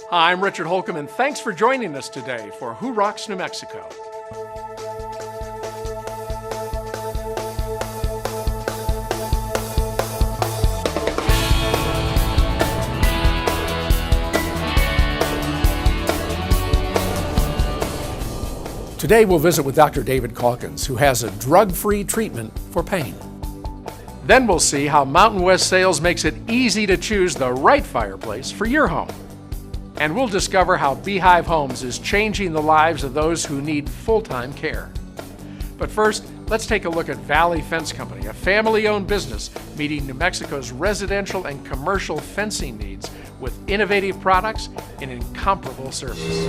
Hi, I'm Richard Holcomb, and thanks for joining us today for Who Rocks New Mexico? Today we'll visit with Dr. David Calkins, who has a drug-free treatment for pain. Then we'll see how Mountain West Sales makes it easy to choose the right fireplace for your home. And we'll discover how Beehive Homes is changing the lives of those who need full-time care. But first, let's take a look at Valley Fence Company, a family-owned business meeting New Mexico's residential and commercial fencing needs with innovative products and incomparable service.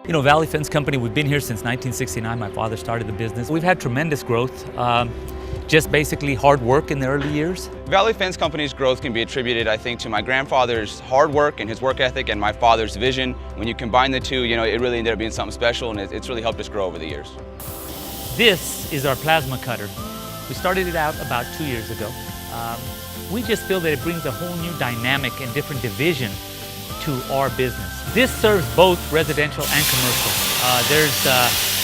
You know, Valley Fence Company, we've been here since 1969. My father started the business. We've had tremendous growth, just basically hard work in the early years. Valley Fence Company's growth can be attributed, I think, to my grandfather's hard work and his work ethic and my father's vision. When you combine the two, you know, it really ended up being something special, and it's really helped us grow over the years. This is our plasma cutter. We started it out about 2 years ago. We just feel that it brings a whole new dynamic and different division to our business. This serves both residential and commercial. There's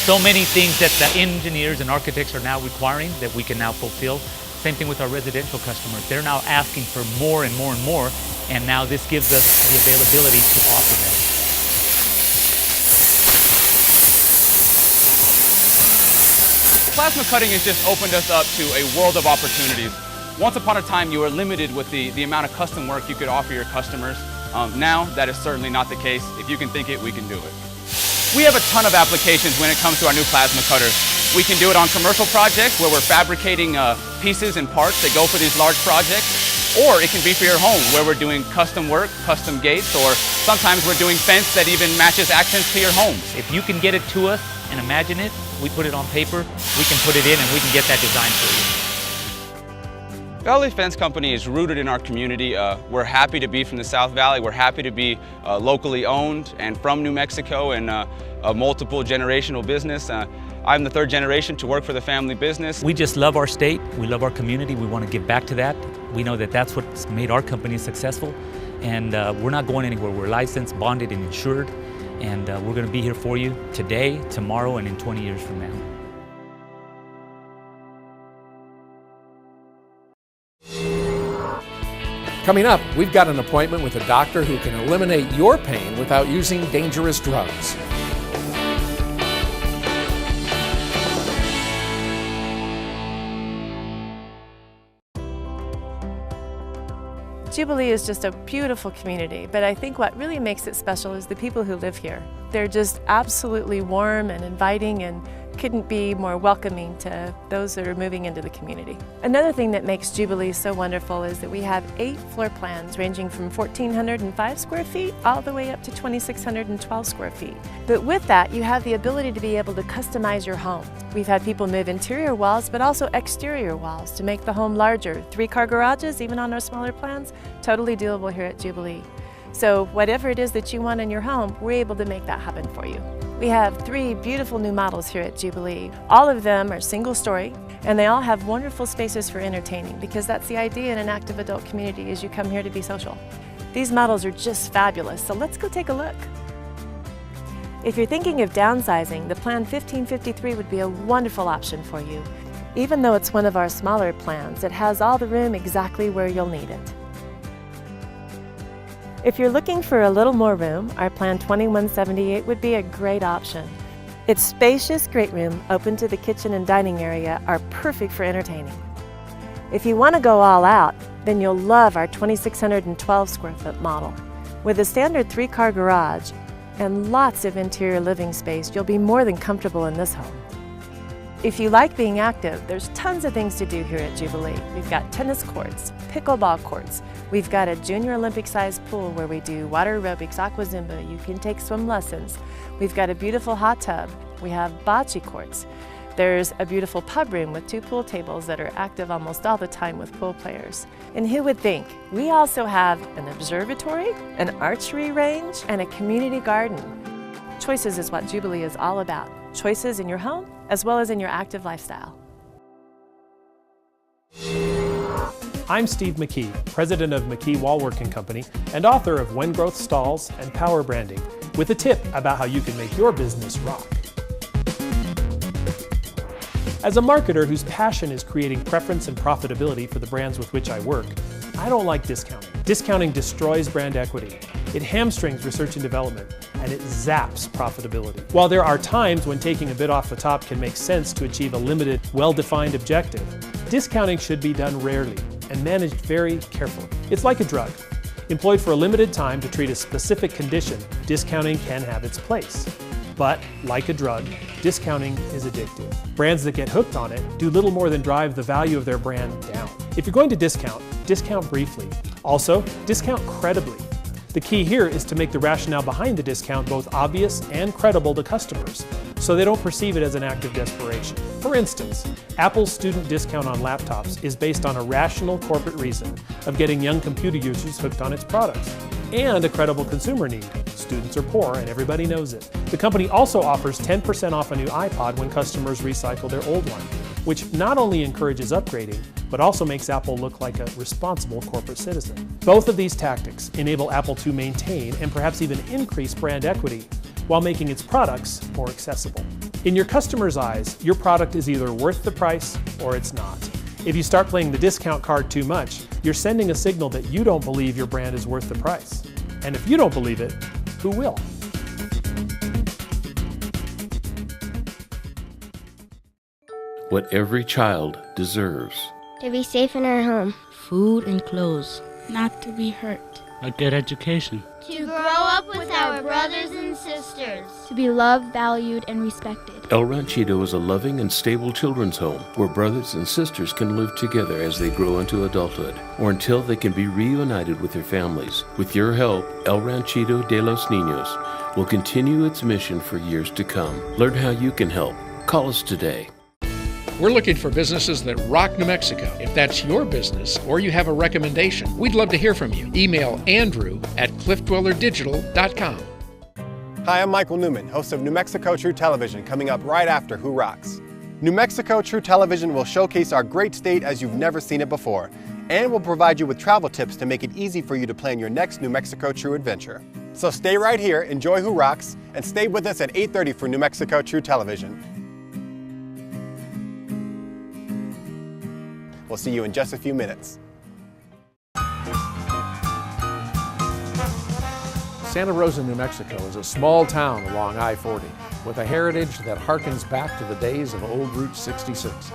so many things that the engineers and architects are now requiring that we can now fulfill. Same thing with our residential customers. They're now asking for more and more and more, and now this gives us the availability to offer them. Plasma cutting has just opened us up to a world of opportunities. Once upon a time, you were limited with the amount of custom work you could offer your customers. Now, that is certainly not the case. If you can think it, we can do it. We have a ton of applications when it comes to our new plasma cutter. We can do it on commercial projects where we're fabricating pieces and parts that go for these large projects. Or it can be for your home where we're doing custom work, custom gates, or sometimes we're doing fence that even matches accents to your home. If you can get it to us and imagine it, we put it on paper, we can put it in and we can get that design for you. Valley Fence Company is rooted in our community. We're happy to be from the South Valley. We're happy to be locally owned and from New Mexico and a multiple generational business. I'm the third generation to work for the family business. We just love our state. We love our community. We want to give back to that. We know that that's what's made our company successful. And we're not going anywhere. We're licensed, bonded, and insured. And we're going to be here for you today, tomorrow, and in 20 years from now. Coming up, we've got an appointment with a doctor who can eliminate your pain without using dangerous drugs. Jubilee is just a beautiful community, but I think what really makes it special is the people who live here. They're just absolutely warm and inviting and couldn't be more welcoming to those that are moving into the community. Another thing that makes Jubilee so wonderful is that we have 8 floor plans ranging from 1,405 square feet all the way up to 2,612 square feet. But with that, you have the ability to be able to customize your home. We've had people move interior walls, but also exterior walls to make the home larger. 3-car garages, even on our smaller plans, totally doable here at Jubilee. So whatever it is that you want in your home, we're able to make that happen for you. We have 3 beautiful new models here at Jubilee. All of them are single-story, and they all have wonderful spaces for entertaining, because that's the idea in an active adult community, is you come here to be social. These models are just fabulous, so let's go take a look. If you're thinking of downsizing, the Plan 1553 would be a wonderful option for you. Even though it's one of our smaller plans, it has all the room exactly where you'll need it. If you're looking for a little more room, our Plan 2178 would be a great option. Its spacious great room open to the kitchen and dining area are perfect for entertaining. If you want to go all out, then you'll love our 2,612 square foot model. With a standard 3-car garage and lots of interior living space, you'll be more than comfortable in this home. If you like being active, there's tons of things to do here at Jubilee. We've got tennis courts, pickleball courts. We've got a junior Olympic-sized pool where we do water aerobics, aqua zumba. You can take swim lessons. We've got a beautiful hot tub. We have bocce courts. There's a beautiful pub room with 2 pool tables that are active almost all the time with pool players. And who would think? We also have an observatory, an archery range, and a community garden. Choices is what Jubilee is all about. choices in your home as well as in your active lifestyle. I'm Steve McKee, president of McKee Wallworking Company and author of When Growth Stalls and Power Branding, with a tip about how you can make your business rock. As a marketer whose passion is creating preference and profitability for the brands with which I work, I don't like discounting. Discounting destroys brand equity. It hamstrings research and development, and it zaps profitability. While there are times when taking a bit off the top can make sense to achieve a limited, well-defined objective, discounting should be done rarely and managed very carefully. It's like a drug. Employed for a limited time to treat a specific condition, discounting can have its place. But, like a drug, discounting is addictive. Brands that get hooked on it do little more than drive the value of their brand down. If you're going to discount briefly. Also, discount credibly. The key here is to make the rationale behind the discount both obvious and credible to customers, so they don't perceive it as an act of desperation. For instance, Apple's student discount on laptops is based on a rational corporate reason of getting young computer users hooked on its products, and a credible consumer need. Students are poor and everybody knows it. The company also offers 10% off a new iPod when customers recycle their old one, which not only encourages upgrading, but also makes Apple look like a responsible corporate citizen. Both of these tactics enable Apple to maintain and perhaps even increase brand equity while making its products more accessible. In your customer's eyes, your product is either worth the price or it's not. If you start playing the discount card too much, you're sending a signal that you don't believe your brand is worth the price. And if you don't believe it, who will? What every child deserves. To be safe in our home. Food and clothes. Not to be hurt. A good education. To grow up with our brothers and sisters. To be loved, valued, and respected. El Ranchito is a loving and stable children's home where brothers and sisters can live together as they grow into adulthood or until they can be reunited with their families. With your help, El Ranchito de los Niños will continue its mission for years to come. Learn how you can help. Call us today. We're looking for businesses that rock New Mexico. If that's your business or you have a recommendation, we'd love to hear from you. Email andrew@cliffdwellerdigital.com. Hi, I'm Michael Newman, host of New Mexico True Television, coming up right after Who Rocks. New Mexico True Television will showcase our great state as you've never seen it before, and will provide you with travel tips to make it easy for you to plan your next New Mexico True adventure. So stay right here, enjoy Who Rocks, and stay with us at 8:30 for New Mexico True Television. We'll see you in just a few minutes. Santa Rosa, New Mexico is a small town along I-40 with a heritage that harkens back to the days of old Route 66.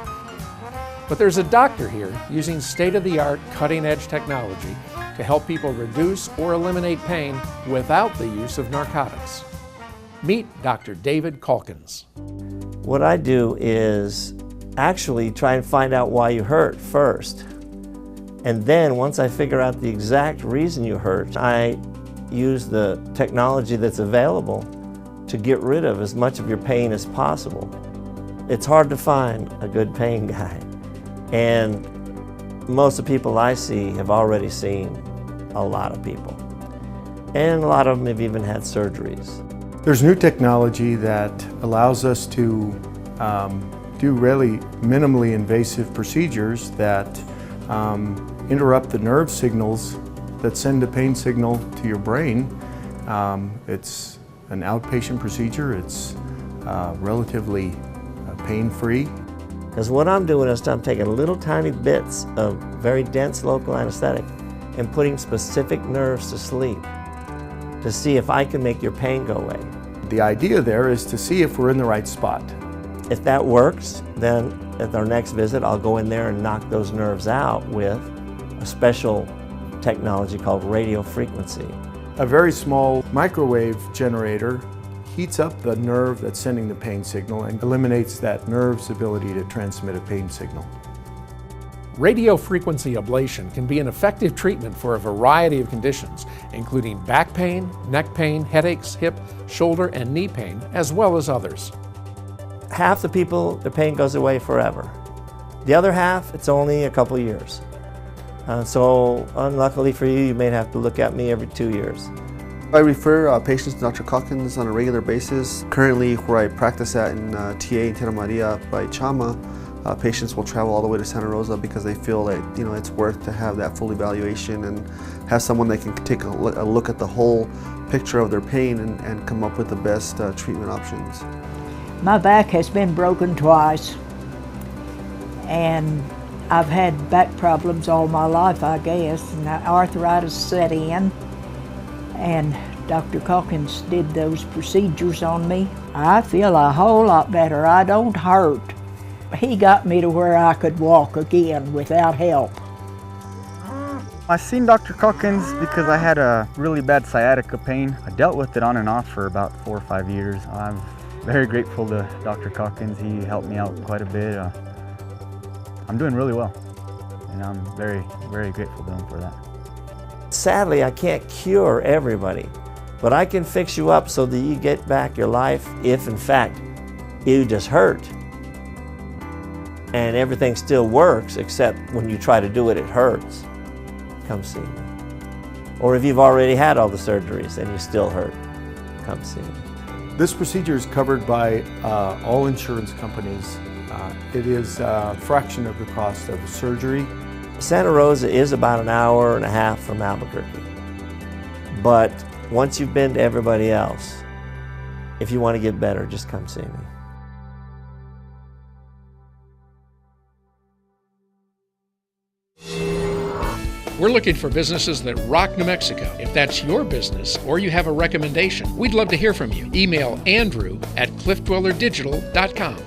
But there's a doctor here using state-of-the-art, cutting-edge technology to help people reduce or eliminate pain without the use of narcotics. Meet Dr. David Calkins. What I do is actually try and find out why you hurt first. And then once I figure out the exact reason you hurt, I use the technology that's available to get rid of as much of your pain as possible. It's hard to find a good pain guy. And most of the people I see have already seen a lot of people. And a lot of them have even had surgeries. There's new technology that allows us to do really minimally invasive procedures that interrupt the nerve signals that send a pain signal to your brain. It's an outpatient procedure. It's relatively pain-free. Because what I'm doing is I'm taking little tiny bits of very dense local anesthetic and putting specific nerves to sleep to see if I can make your pain go away. The idea there is to see if we're in the right spot. If that works, then at our next visit, I'll go in there and knock those nerves out with a special technology called radio frequency. A very small microwave generator heats up the nerve that's sending the pain signal and eliminates that nerve's ability to transmit a pain signal. Radio frequency ablation can be an effective treatment for a variety of conditions, including back pain, neck pain, headaches, hip, shoulder, and knee pain, as well as others. Half the people, their pain goes away forever. The other half, it's only a couple years. So unluckily for you, you may have to look at me every 2 years. I refer patients to Dr. Calkins on a regular basis. Currently, where I practice at in TA in Tierra Maria by Chama, patients will travel all the way to Santa Rosa because they feel that it's worth to have that full evaluation and have someone that can take a look at the whole picture of their pain and come up with the best treatment options. My back has been broken twice, and I've had back problems all my life, I guess, and arthritis set in, and Dr. Calkins did those procedures on me. I feel a whole lot better. I don't hurt. He got me to where I could walk again without help. I seen Dr. Calkins because I had a really bad sciatica pain. I dealt with it on and off for about 4 or 5 years. I'm very grateful to Dr. Calkins. He helped me out quite a bit. I'm doing really well, and I'm very, very grateful to him for that. Sadly, I can't cure everybody, but I can fix you up so that you get back your life if, in fact, you just hurt. And everything still works, except when you try to do it, it hurts. Come see me. Or if you've already had all the surgeries and you still hurt, come see me. This procedure is covered by all insurance companies. It is a fraction of the cost of surgery. Santa Rosa is about an hour and a half from Albuquerque. But once you've been to everybody else, if you want to get better, just come see me. We're looking for businesses that rock New Mexico. If that's your business or you have a recommendation, we'd love to hear from you. Email andrew@cliffdwellerdigital.com.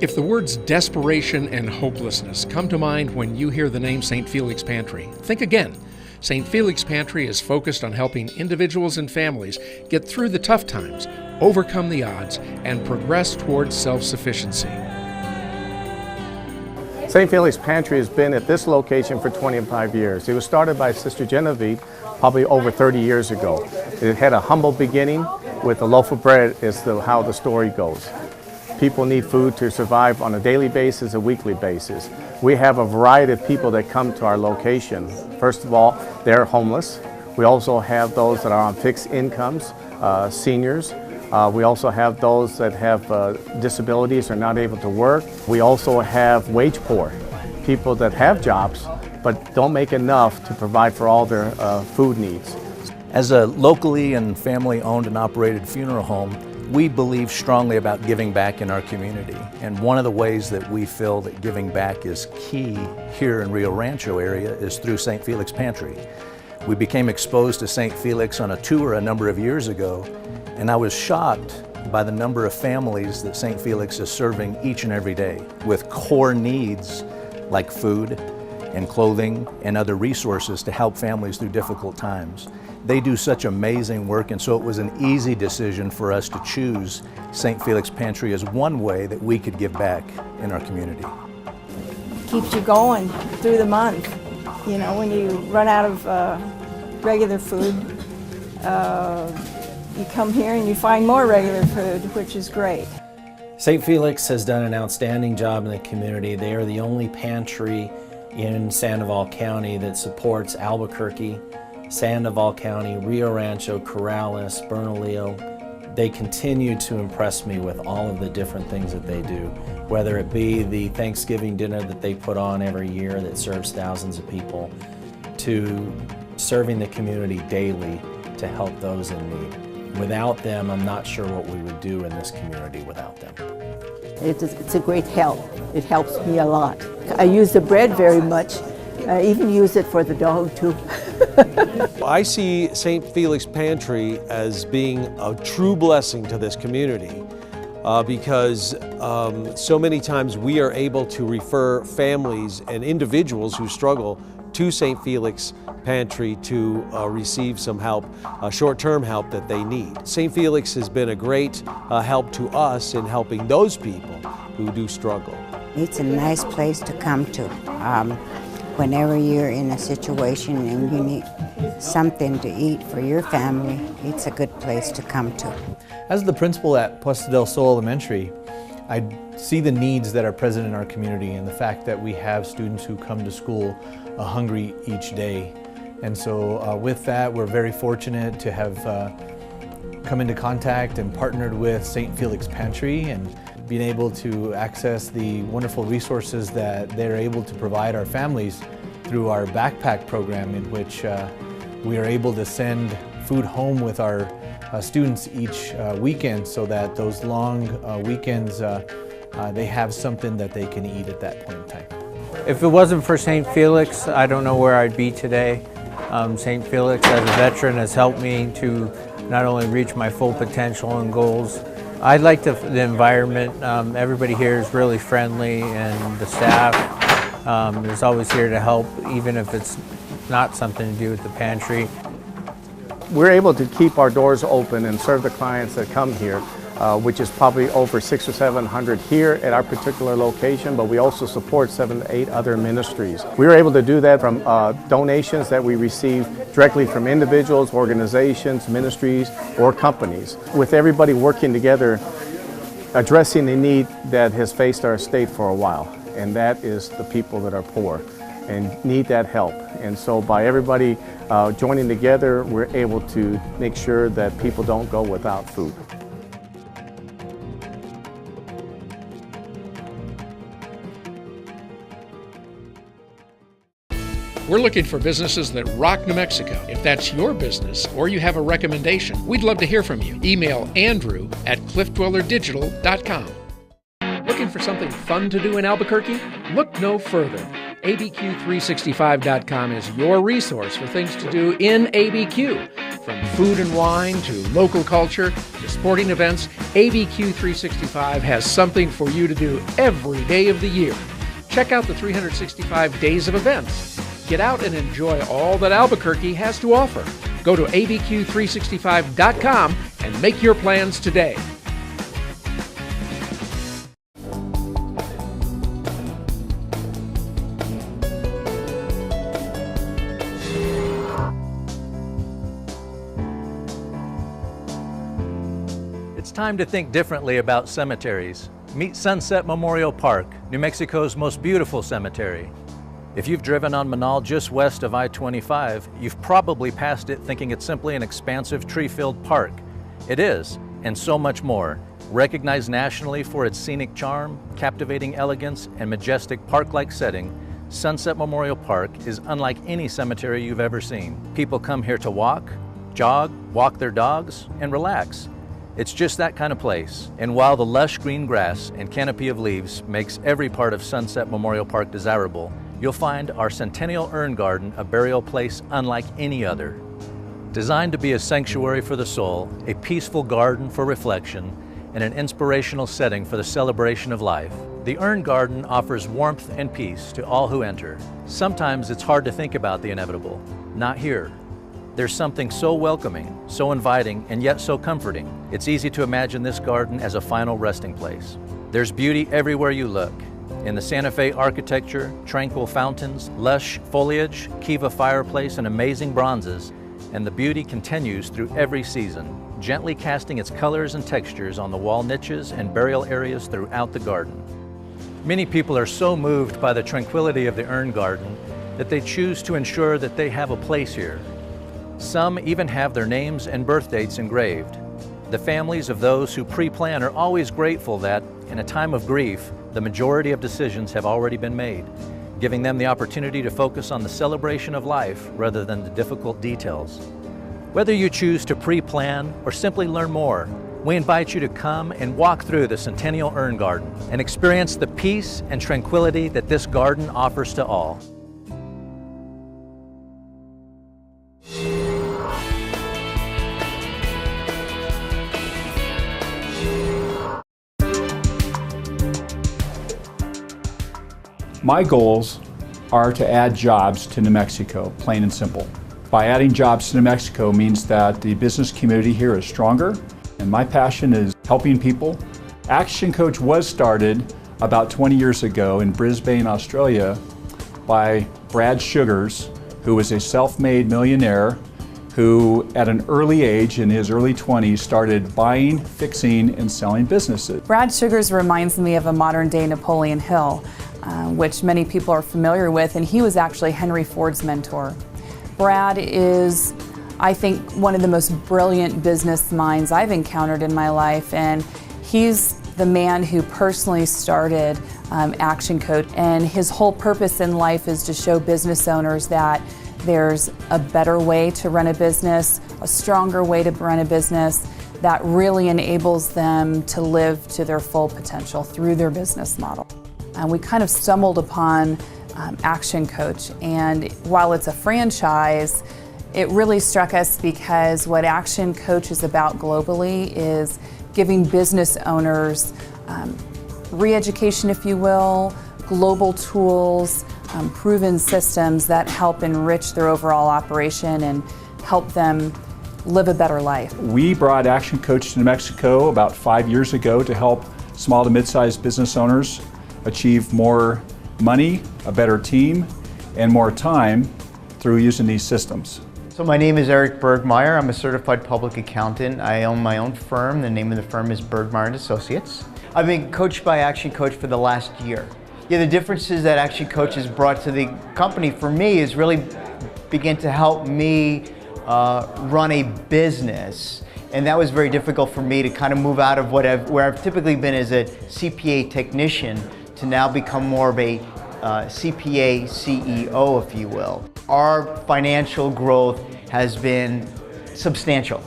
If the words desperation and hopelessness come to mind when you hear the name St. Felix Pantry, think again. St. Felix Pantry is focused on helping individuals and families get through the tough times, overcome the odds, and progress towards self-sufficiency. St. Felix Pantry has been at this location for 25 years. It was started by Sister Genevieve probably over 30 years ago. It had a humble beginning with a loaf of bread is how the story goes. People need food to survive on a daily basis, a weekly basis. We have a variety of people that come to our location. First of all, they're homeless. We also have those that are on fixed incomes, seniors. We also have those that have disabilities or not able to work. We also have wage poor, people that have jobs but don't make enough to provide for all their food needs. As a locally and family owned and operated funeral home, we believe strongly about giving back in our community. And one of the ways that we feel that giving back is key here in Rio Rancho area is through St. Felix Pantry. We became exposed to St. Felix on a tour a number of years ago, and I was shocked by the number of families that St. Felix is serving each and every day with core needs like food and clothing and other resources to help families through difficult times. They do such amazing work, and so it was an easy decision for us to choose St. Felix Pantry as one way that we could give back in our community. Keeps you going through the month. You know, when you run out of regular food, you come here and you find more regular food, which is great. St. Felix has done an outstanding job in the community. They are the only pantry in Sandoval County that supports Albuquerque, Sandoval County, Rio Rancho, Corrales, Bernalillo. They continue to impress me with all of the different things that they do, whether it be the Thanksgiving dinner that they put on every year that serves thousands of people, to serving the community daily to help those in need. Without them, I'm not sure what we would do in this community without them. It's a great help. It helps me a lot. I use the bread very much. I even use it for the dog too. I see St. Felix Pantry as being a true blessing to this community because so many times we are able to refer families and individuals who struggle to St. Felix Pantry to receive some help, short-term help that they need. St. Felix has been a great help to us in helping those people who do struggle. It's a nice place to come to. Whenever you're in a situation and you need something to eat for your family, it's a good place to come to. As the principal at Puesta del Sol Elementary, I see the needs that are present in our community and the fact that we have students who come to school hungry each day. And so with that, we're very fortunate to have come into contact and partnered with St. Felix Pantry and being able to access the wonderful resources that they're able to provide our families through our backpack program, in which we are able to send food home with our students each weekend, so that those long weekends they have something that they can eat at that point in time. If it wasn't for St. Felix, I don't know where I'd be today. St. Felix, as a veteran, has helped me to not only reach my full potential and goals. I like the environment. Everybody here is really friendly, and the staff is always here to help, even if it's not something to do with the pantry. We're able to keep our doors open and serve the clients that come here, which is probably over 600 or 700 here at our particular location, but we also support 7 to 8 other ministries. We were able to do that from donations that we receive directly from individuals, organizations, ministries, or companies, with everybody working together, addressing the need that has faced our state for a while, and that is the people that are poor and need that help. And so by everybody joining together, we're able to make sure that people don't go without food. We're looking for businesses that rock New Mexico. If that's your business or you have a recommendation, we'd love to hear from you. Email andrew@cliffdwellerdigital.com. Looking for something fun to do in Albuquerque? Look no further. ABQ365.com is your resource for things to do in ABQ. From food and wine to local culture to sporting events, ABQ365 has something for you to do every day of the year. Check out the 365 days of events. Get out and enjoy all that Albuquerque has to offer. Go to abq365.com and make your plans today. It's time to think differently about cemeteries. Meet Sunset Memorial Park, New Mexico's most beautiful cemetery. If you've driven on Manal just west of I-25, you've probably passed it thinking it's simply an expansive tree-filled park. It is, and so much more. Recognized nationally for its scenic charm, captivating elegance, and majestic park-like setting, Sunset Memorial Park is unlike any cemetery you've ever seen. People come here to walk, jog, walk their dogs, and relax. It's just that kind of place. And while the lush green grass and canopy of leaves makes every part of Sunset Memorial Park desirable, you'll find our Centennial Urn Garden a burial place unlike any other. Designed to be a sanctuary for the soul, a peaceful garden for reflection, and an inspirational setting for the celebration of life, the Urn Garden offers warmth and peace to all who enter. Sometimes it's hard to think about the inevitable. Not here. There's something so welcoming, so inviting, and yet so comforting. It's easy to imagine this garden as a final resting place. There's beauty everywhere you look. In the Santa Fe architecture, tranquil fountains, lush foliage, Kiva fireplace, and amazing bronzes, and the beauty continues through every season, gently casting its colors and textures on the wall niches and burial areas throughout the garden. Many people are so moved by the tranquility of the Urn Garden that they choose to ensure that they have a place here. Some even have their names and birth dates engraved. The families of those who pre-plan are always grateful that, in a time of grief, the majority of decisions have already been made, giving them the opportunity to focus on the celebration of life rather than the difficult details. Whether you choose to pre-plan or simply learn more, we invite you to come and walk through the Centennial Urn Garden and experience the peace and tranquility that this garden offers to all. My goals are to add jobs to New Mexico, plain and simple. By adding jobs to New Mexico means that the business community here is stronger, and my passion is helping people. Action Coach was started about 20 years ago in Brisbane, Australia by Brad Sugars, who was a self-made millionaire who at an early age, in his early 20s, started buying, fixing, and selling businesses. Brad Sugars reminds me of a modern-day Napoleon Hill, which many people are familiar with, and he was actually Henry Ford's mentor. Brad is, I think, one of the most brilliant business minds I've encountered in my life, and he's the man who personally started Action Coach, and his whole purpose in life is to show business owners that there's a better way to run a business, a stronger way to run a business that really enables them to live to their full potential through their business model. And we kind of stumbled upon Action Coach, and while it's a franchise, it really struck us because what Action Coach is about globally is giving business owners re-education, if you will, global tools, proven systems that help enrich their overall operation and help them live a better life. We brought Action Coach to New Mexico about 5 years ago to help small to mid-sized business owners achieve more money, a better team, and more time through using these systems. So my name is Eric Bergmeyer. I'm a certified public accountant. I own my own firm. The name of the firm is Bergmeyer & Associates. I've been coached by Action Coach for the last year. Yeah, the differences that Action Coach has brought to the company for me is really begin to help me run a business. And that was very difficult for me to kind of move out of where I've typically been as a CPA technician to now become more of a CPA CEO, if you will. Our financial growth has been substantial.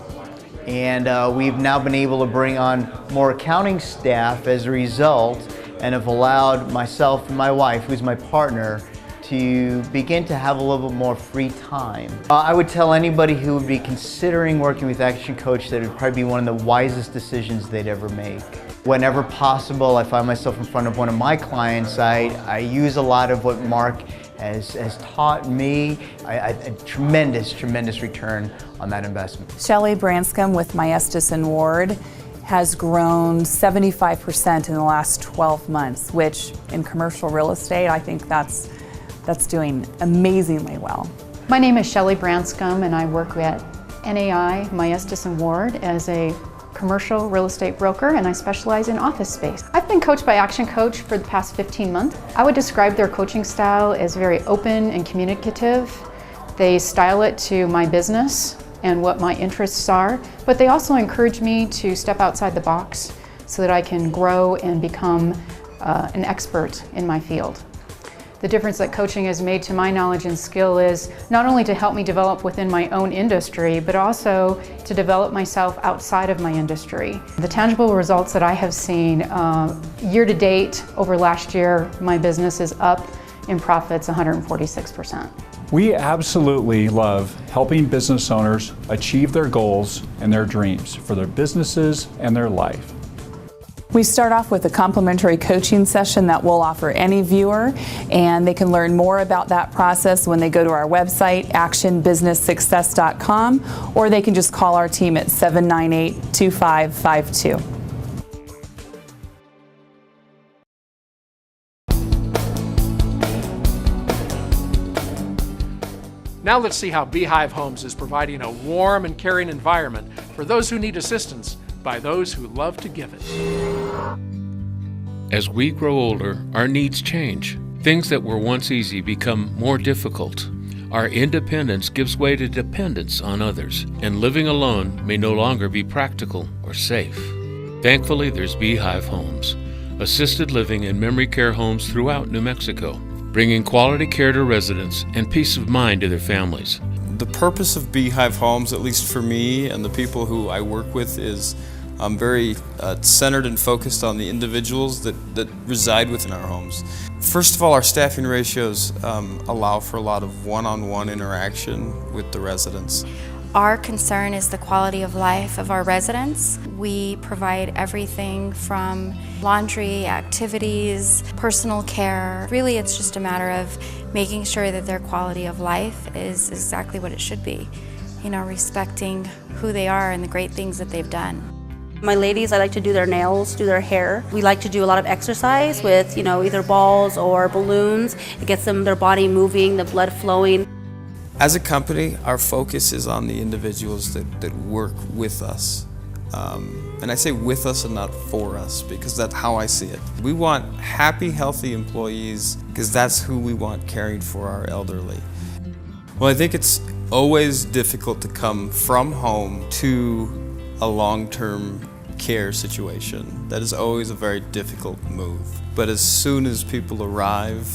And we've now been able to bring on more accounting staff as a result, and have allowed myself and my wife, who's my partner, to begin to have a little bit more free time. I would tell anybody who would be considering working with Action Coach that it would probably be one of the wisest decisions they'd ever make. Whenever possible, I find myself in front of one of my clients, I use a lot of what Mark has taught me, a tremendous return on that investment. Shelley Branscombe with Maestas and Ward has grown 75% in the last 12 months, which in commercial real estate, I think that's doing amazingly well. My name is Shelley Branscombe, and I work at NAI Maestas and Ward as a commercial real estate broker, and I specialize in office space. I've been coached by Action Coach for the past 15 months. I would describe their coaching style as very open and communicative. They style it to my business and what my interests are, but they also encourage me to step outside the box so that I can grow and become an expert in my field. The difference that coaching has made to my knowledge and skill is not only to help me develop within my own industry, but also to develop myself outside of my industry. The tangible results that I have seen year to date over last year, my business is up in profits 146%. We absolutely love helping business owners achieve their goals and their dreams for their businesses and their life. We start off with a complimentary coaching session that we'll offer any viewer, and they can learn more about that process when they go to our website, actionbusinesssuccess.com, or they can just call our team at 798-2552. Now let's see how Beehive Homes is providing a warm and caring environment for those who need assistance by those who love to give it. As we grow older, our needs change. Things that were once easy become more difficult. Our independence gives way to dependence on others, and living alone may no longer be practical or safe. Thankfully, there's Beehive Homes, assisted living and memory care homes throughout New Mexico, bringing quality care to residents and peace of mind to their families. The purpose of Beehive Homes, at least for me and the people who I work with, is very centered and focused on the individuals that reside within our homes. First of all, our staffing ratios allow for a lot of one-on-one interaction with the residents. Our concern is the quality of life of our residents. We provide everything from laundry, activities, personal care. Really, it's just a matter of making sure that their quality of life is exactly what it should be. You know, respecting who they are and the great things that they've done. My ladies, I like to do their nails, do their hair. We like to do a lot of exercise with, either balls or balloons. It gets their body moving, the blood flowing. As a company, our focus is on the individuals that work with us. And I say with us and not for us, because that's how I see it. We want happy, healthy employees because that's who we want caring for our elderly. Well, I think it's always difficult to come from home to a long-term care situation. That is always a very difficult move. But as soon as people arrive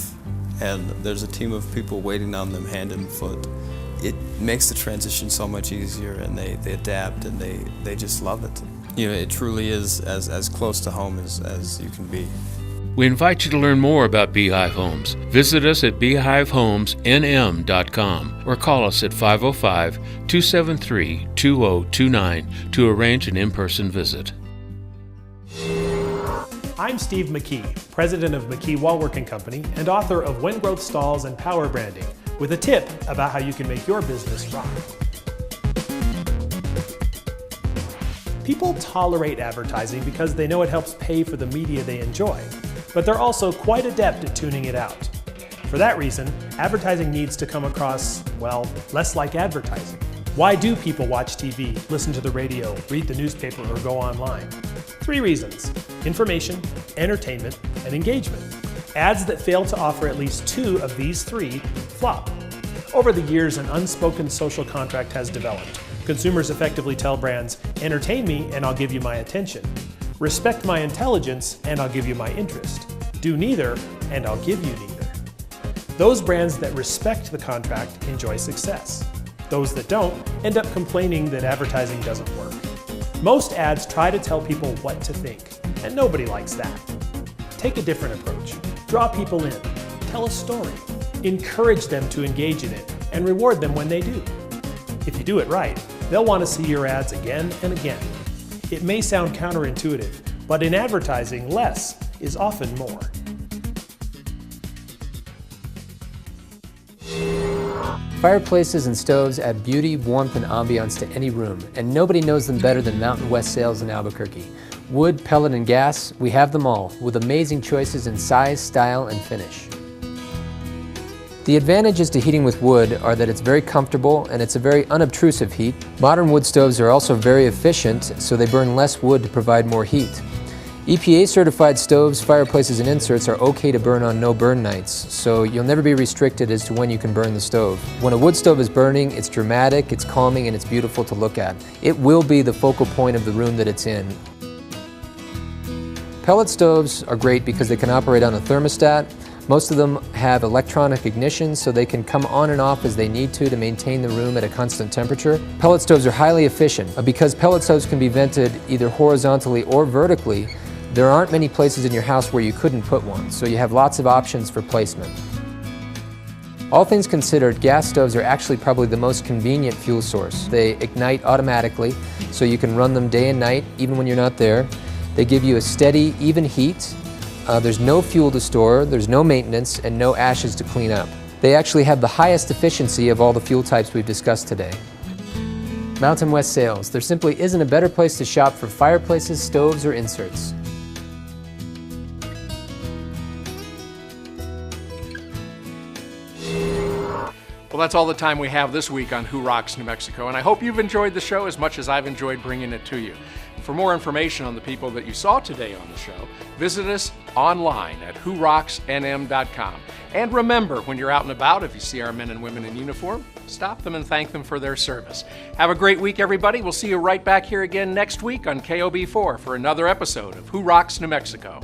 and there's a team of people waiting on them hand and foot, it makes the transition so much easier, and they adapt, and they just love it. You know, it truly is as close to home as you can be. We invite you to learn more about Beehive Homes. Visit us at beehivehomesnm.com or call us at 505-273-2029 to arrange an in-person visit. I'm Steve McKee, president of McKee Wallwork & Company and author of When Growth Stalls and Power Branding, with a tip about how you can make your business rock. People tolerate advertising because they know it helps pay for the media they enjoy, but they're also quite adept at tuning it out. For that reason, advertising needs to come across, well, less like advertising. Why do people watch TV, listen to the radio, read the newspaper, or go online? 3 reasons: information, entertainment, and engagement. Ads that fail to offer at least 2 of these 3 flop. Over the years, an unspoken social contract has developed. Consumers effectively tell brands, entertain me and I'll give you my attention. Respect my intelligence and I'll give you my interest. Do neither and I'll give you neither. Those brands that respect the contract enjoy success. Those that don't end up complaining that advertising doesn't work. Most ads try to tell people what to think, and nobody likes that. Take a different approach. Draw people in. Tell a story. Encourage them to engage in it, and reward them when they do. If you do it right, they'll want to see your ads again and again. It may sound counterintuitive, but in advertising, less is often more. Fireplaces and stoves add beauty, warmth, and ambiance to any room, and nobody knows them better than Mountain West Sales in Albuquerque. Wood, pellet, and gas, we have them all, with amazing choices in size, style, and finish. The advantages to heating with wood are that it's very comfortable and it's a very unobtrusive heat. Modern wood stoves are also very efficient, so they burn less wood to provide more heat. EPA certified stoves, fireplaces, and inserts are okay to burn on no burn nights, so you'll never be restricted as to when you can burn the stove. When a wood stove is burning, it's dramatic, it's calming, and it's beautiful to look at. It will be the focal point of the room that it's in. Pellet stoves are great because they can operate on a thermostat. Most of them have electronic ignition, so they can come on and off as they need to maintain the room at a constant temperature. Pellet stoves are highly efficient. Because pellet stoves can be vented either horizontally or vertically, there aren't many places in your house where you couldn't put one, so you have lots of options for placement. All things considered, gas stoves are actually probably the most convenient fuel source. They ignite automatically, so you can run them day and night, even when you're not there. They give you a steady, even heat. There's no fuel to store, there's no maintenance, and no ashes to clean up. They actually have the highest efficiency of all the fuel types we've discussed today. Mountain West Sales. There simply isn't a better place to shop for fireplaces, stoves, or inserts. Well, that's all the time we have this week on Who Rocks New Mexico, and I hope you've enjoyed the show as much as I've enjoyed bringing it to you. For more information on the people that you saw today on the show, visit us online at whorocksnm.com. And remember, when you're out and about, if you see our men and women in uniform, stop them and thank them for their service. Have a great week, everybody. We'll see you right back here again next week on KOB4 for another episode of Who Rocks New Mexico.